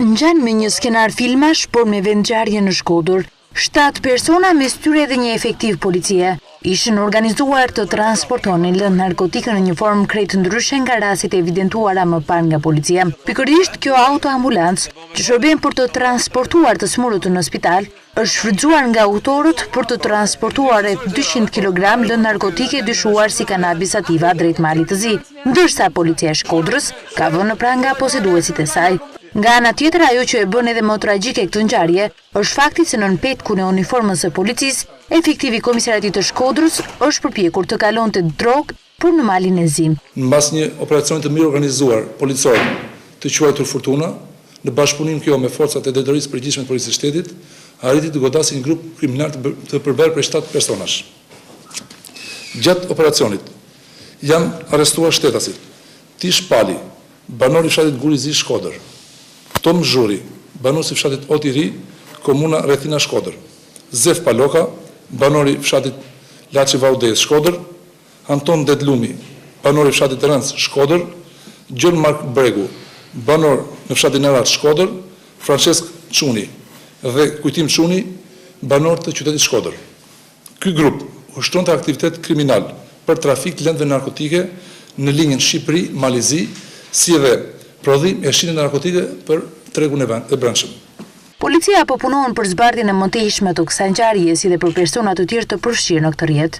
ngjan me një skenar filmash, por me vendngjarje në Shkodër. 7 persona mes tyre dhe një efektiv policie ishin organizuar të transportonin lëndë narkotike në një formë krejt ndryshe nga rastet evidentuara më parë nga policia. Pikërisht kjo autoambulancë, që shërben për të transportuar të smurët në spital, është shfrytzuar nga autorët për të transportuar rreth 200 kg lëndë narkotike dyshuar si kanabis sativa drejt Malit të Zi, ndërsa policia e Shkodrës ka vënë në pranë nga poseduesit e saj. Nga ana tjetër, ajo që e bën edhe më tragjike këtë ngjarje është fakti se nën petkun e uniformës së policisë, efektivi komisariatit të Shkodrës është përpjekur të kalonte drogë për në Malin e Zim. Mbas një operacioni të mirë organizuar policor të quajtur Fortuna, në bashkëpunim kjo me forcat e drejtorisë përgjithshme të policisë së shtetit, arriti të godasi një grup kriminal të përbërë prej 7 personash. Gjatë operacionit janë arrestuar shtetasit Tish Pali, banor i fshatit Gurizi Shkodër, Tom Zhuri, banor i fshatit Oti Ri, komuna Rethina Shkodër, Zef Paloka, banor i fshatit Laçi Vaudes Shkodër, Anton Dedlumi, banor i fshatit Rënc Shkodër, Gjon Mark Bregu, banor në fshatin Erat Shkodër, Francesc Çuni dhe Kujtim Çuni, banor të qytetit Shkodër. Ky grup ushtronte aktivitet kriminal për trafik të lëndëve narkotike në linjën Shqipëri-Malizi, si dhe prodhim e shitje narkotike për tregun e brendshëm. Policia po punon për zbardhjen e mëtejshme të kësaj ngjarje, si dhe për persona të tjerë të përfshirë në këtë rrjet.